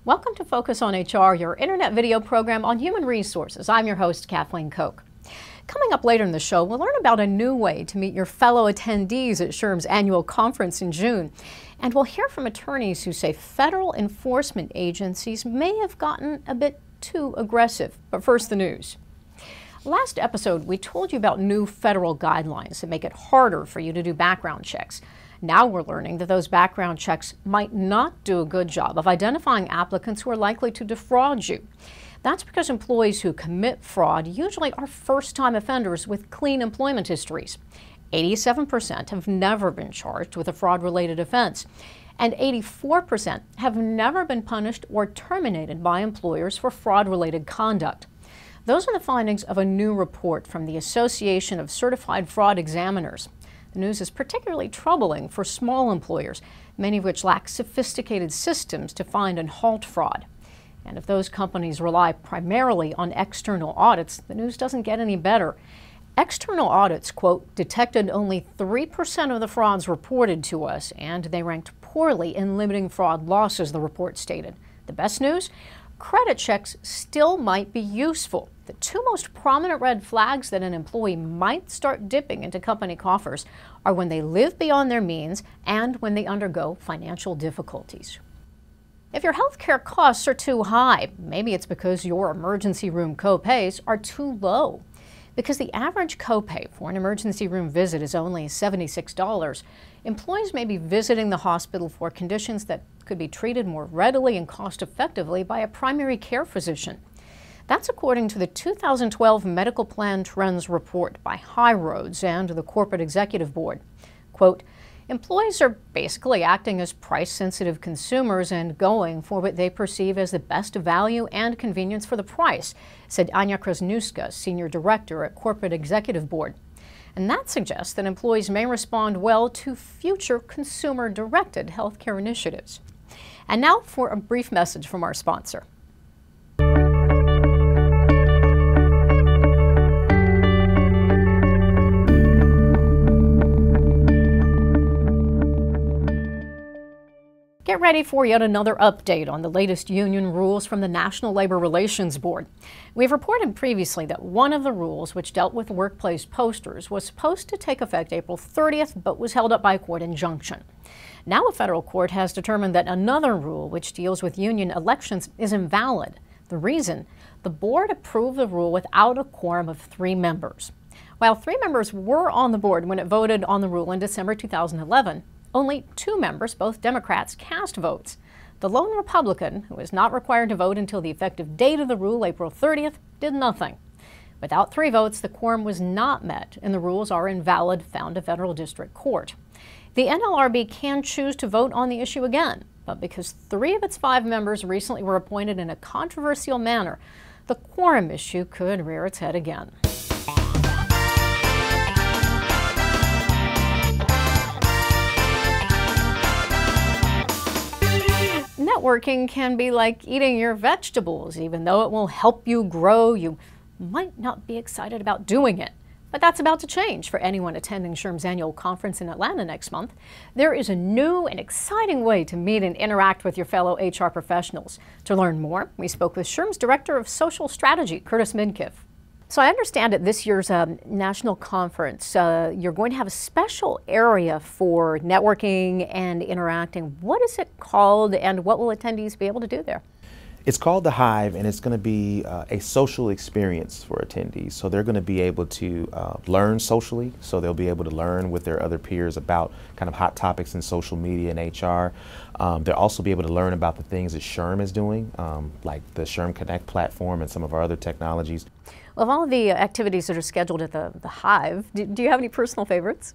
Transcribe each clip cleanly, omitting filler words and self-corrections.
Welcome to Focus on HR, your internet video program on human resources. I'm your host, Kathleen Koch. Coming up later in the show, we'll learn about a new way to meet your fellow attendees at SHRM's annual conference in June. And we'll hear from attorneys who say federal enforcement agencies may have gotten a bit too aggressive. But first, the news. Last episode, we told you about new federal guidelines that make it harder for you to do background checks. Now we're learning that those background checks might not do a good job of identifying applicants who are likely to defraud you. That's because employees who commit fraud usually are first-time offenders with clean employment histories. 87% have never been charged with a fraud-related offense, and 84% have never been punished or terminated by employers for fraud-related conduct. Those are the findings of a new report from the Association of Certified Fraud Examiners. The news is particularly troubling for small employers, many of which lack sophisticated systems to find and halt fraud. And if those companies rely primarily on external audits, the news doesn't get any better. External audits, quote, detected only 3% of the frauds reported to us, and they ranked poorly in limiting fraud losses, the report stated. The best news? Credit checks still might be useful. The two most prominent red flags that an employee might start dipping into company coffers are when they live beyond their means and when they undergo financial difficulties. If your health care costs are too high, maybe it's because your emergency room co-pays are too low. Because the average copay for an emergency room visit is only $76, employees may be visiting the hospital for conditions that could be treated more readily and cost-effectively by a primary care physician. That's according to the 2012 Medical Plan Trends report by Hive and the Corporate Executive Board. Quote, employees are basically acting as price-sensitive consumers and going for what they perceive as the best value and convenience for the price, said Anya Krasnuska, Senior Director at Corporate Executive Board. And that suggests that employees may respond well to future consumer-directed healthcare initiatives. And now for a brief message from our sponsor. Get ready for yet another update on the latest union rules from the National Labor Relations Board. We've reported previously that one of the rules, which dealt with workplace posters, was supposed to take effect April 30th, but was held up by a court injunction. Now a federal court has determined that another rule, which deals with union elections, is invalid. The reason? The board approved the rule without a quorum of 3 members. While 3 members were on the board when it voted on the rule in December 2011, only 2 members, both Democrats, cast votes. The lone Republican, who is not required to vote until the effective date of the rule, April 30th, did nothing. Without 3 votes, the quorum was not met, and the rules are invalid, found a federal district court. The NLRB can choose to vote on the issue again, but because 3 of its 5 members recently were appointed in a controversial manner, the quorum issue could rear its head again. Networking can be like eating your vegetables. Even though it will help you grow, you might not be excited about doing it. But that's about to change for anyone attending SHRM's annual conference in Atlanta next month. There is a new and exciting way to meet and interact with your fellow HR professionals. To learn more, we spoke with SHRM's Director of Social Strategy, Curtis Midkiff. So I understand at this year's national conference, you're going to have a special area for networking and interacting. What is it called, and what will attendees be able to do there? It's called the Hive, and it's going to be a social experience for attendees. So they're going to be able to learn socially, so they'll be able to learn with their other peers about kind of hot topics in social media and HR. They'll also be able to learn about the things that SHRM is doing, like the SHRM Connect platform and some of our other technologies. Of all of the activities that are scheduled at the Hive, do you have any personal favorites?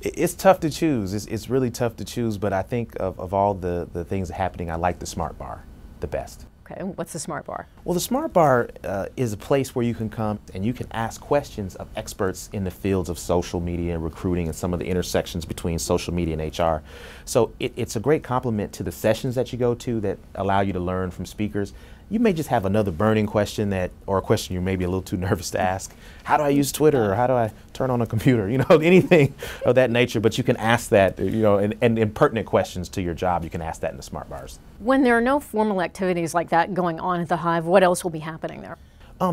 It's tough to choose. It's really tough to choose, but I think of all the things happening, I like the Smart Bar the best. Okay, what's the Smart Bar? Well, the Smart Bar is a place where you can come and you can ask questions of experts in the fields of social media and recruiting and some of the intersections between social media and HR. So it's a great complement to the sessions that you go to that allow you to learn from speakers. you may just have another burning question or a question you're maybe a little too nervous to ask. How do I use Twitter? Or how do I turn on a computer? You know, anything of that nature. But you can ask that, you know, and pertinent questions to your job, you can ask that in the smart bars. When there are no formal activities like that going on at the Hive, what else will be happening there?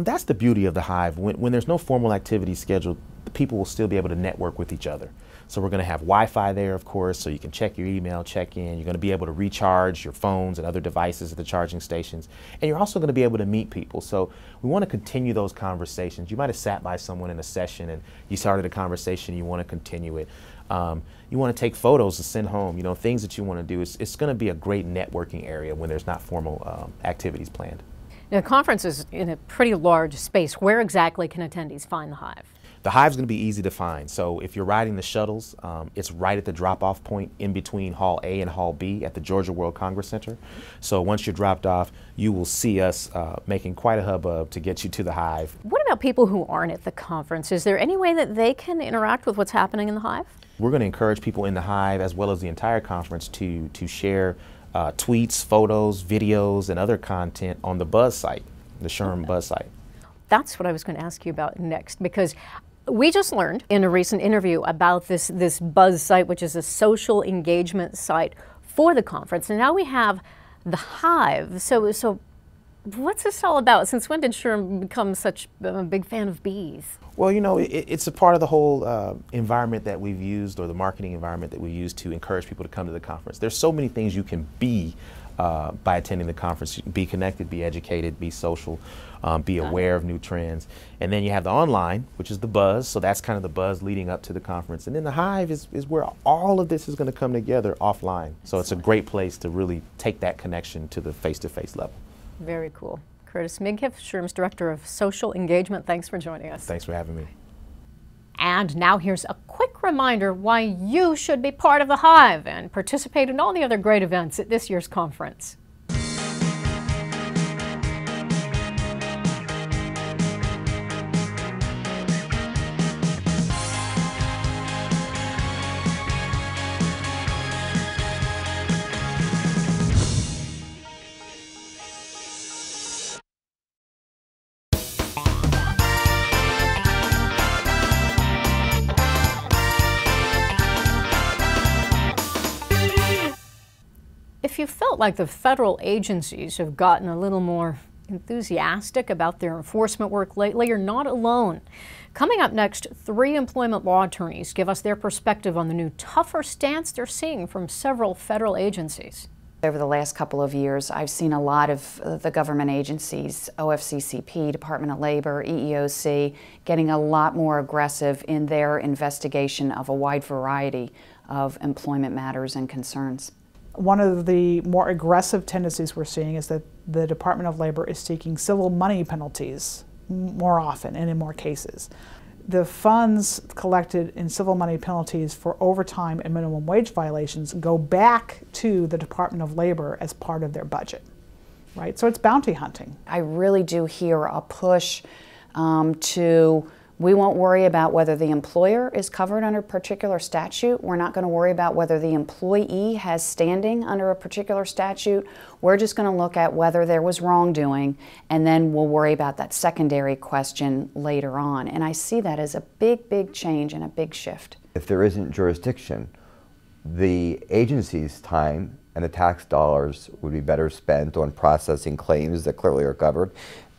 That's the beauty of the Hive. When there's no formal activity scheduled, people will still be able to network with each other. So we're going to have Wi-Fi there, of course, so you can check your email, check in. You're going to be able to recharge your phones and other devices at the charging stations. And you're also going to be able to meet people. So we want to continue those conversations. You might have sat by someone in a session and you started a conversation, you want to continue it. You want to take photos to send home, you know, things that you want to do. It's going to be a great networking area when there's not formal activities planned. Now, the conference is in a pretty large space. Where exactly can attendees find the Hive? The Hive's going to be easy to find. So if you're riding the shuttles, it's right at the drop-off point in between Hall A and Hall B at the Georgia World Congress Center. So once you're dropped off, you will see us making quite a hubbub to get you to the Hive. What about people who aren't at the conference? Is there any way that they can interact with what's happening in the Hive? We're going to encourage people in the Hive, as well as the entire conference, to share tweets, photos, videos, and other content on the Buzz site, the SHRM Buzz site. That's what I was going to ask you about next, because we just learned in a recent interview about this Buzz site, which is a social engagement site for the conference, and now we have the Hive. So what's this all about? Since when did SHRM become such a big fan of bees? Well, you know, it's a part of the whole environment that we've used, or the marketing environment that we use to encourage people to come to the conference. There's so many things you can be by attending the conference. You can be connected, be educated, be social, be aware of new trends. And then you have the online, which is the Buzz. So that's kind of the buzz leading up to the conference. And then the Hive is where all of this is going to come together offline. So it's a great place to really take that connection to the face-to-face level. Very cool. Curtis Midkiff, SHRM's Director of Social Engagement, thanks for joining us. Thanks for having me. And now here's a quick reminder why you should be part of the Hive and participate in all the other great events at this year's conference. If you felt like the federal agencies have gotten a little more enthusiastic about their enforcement work lately, you're not alone. Coming up next, 3 employment law attorneys give us their perspective on the new tougher stance they're seeing from several federal agencies. Over the last couple of years, I've seen a lot of the government agencies, OFCCP, Department of Labor, EEOC, getting a lot more aggressive in their investigation of a wide variety of employment matters and concerns. One of the more aggressive tendencies we're seeing is that the Department of Labor is seeking civil money penalties more often and in more cases. The funds collected in civil money penalties for overtime and minimum wage violations go back to the Department of Labor as part of their budget, right? So it's bounty hunting. I really do hear a push we won't worry about whether the employer is covered under a particular statute. We're not going to worry about whether the employee has standing under a particular statute. We're just going to look at whether there was wrongdoing, and then we'll worry about that secondary question later on. And I see that as a big, big change and a big shift. If there isn't jurisdiction, the agency's time and the tax dollars would be better spent on processing claims that clearly are covered.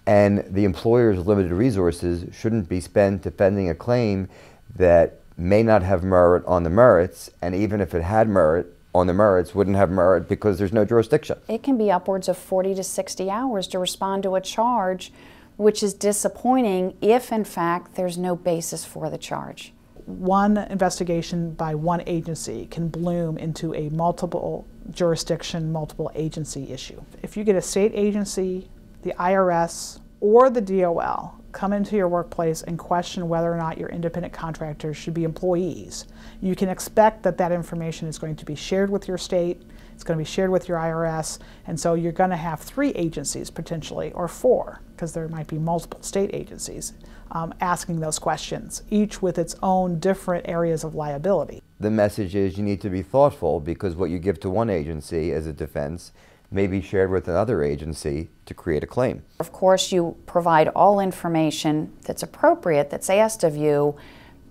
And the employer's limited resources shouldn't be spent defending a claim that may not have merit on the merits, and even if it had merit on the merits, wouldn't have merit because there's no jurisdiction. It can be upwards of 40 to 60 hours to respond to a charge, which is disappointing if, in fact, there's no basis for the charge. One investigation by one agency can bloom into a multiple jurisdiction, multiple agency issue. If you get a state agency, the IRS, or the DOL come into your workplace and question whether or not your independent contractors should be employees, you can expect that that information is going to be shared with your state, it's going to be shared with your IRS, and so you're going to have 3 agencies potentially, or 4, because there might be multiple state agencies asking those questions, each with its own different areas of liability. The message is you need to be thoughtful, because what you give to one agency as a defense may be shared with another agency to create a claim. Of course, you provide all information that's appropriate, that's asked of you,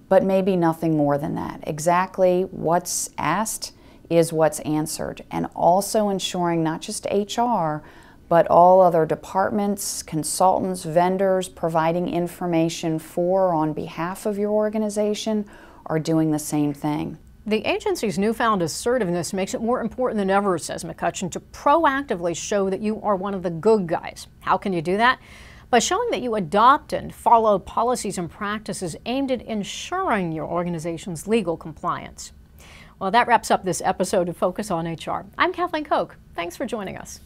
but maybe nothing more than that. Exactly what's asked is what's answered, and also ensuring not just HR, but all other departments, consultants, vendors providing information for or on behalf of your organization are doing the same thing. The agency's newfound assertiveness makes it more important than ever, says McCutcheon, to proactively show that you are one of the good guys. How can you do that? By showing that you adopt and follow policies and practices aimed at ensuring your organization's legal compliance. Well, that wraps up this episode of Focus on HR. I'm Kathleen Koch. Thanks for joining us.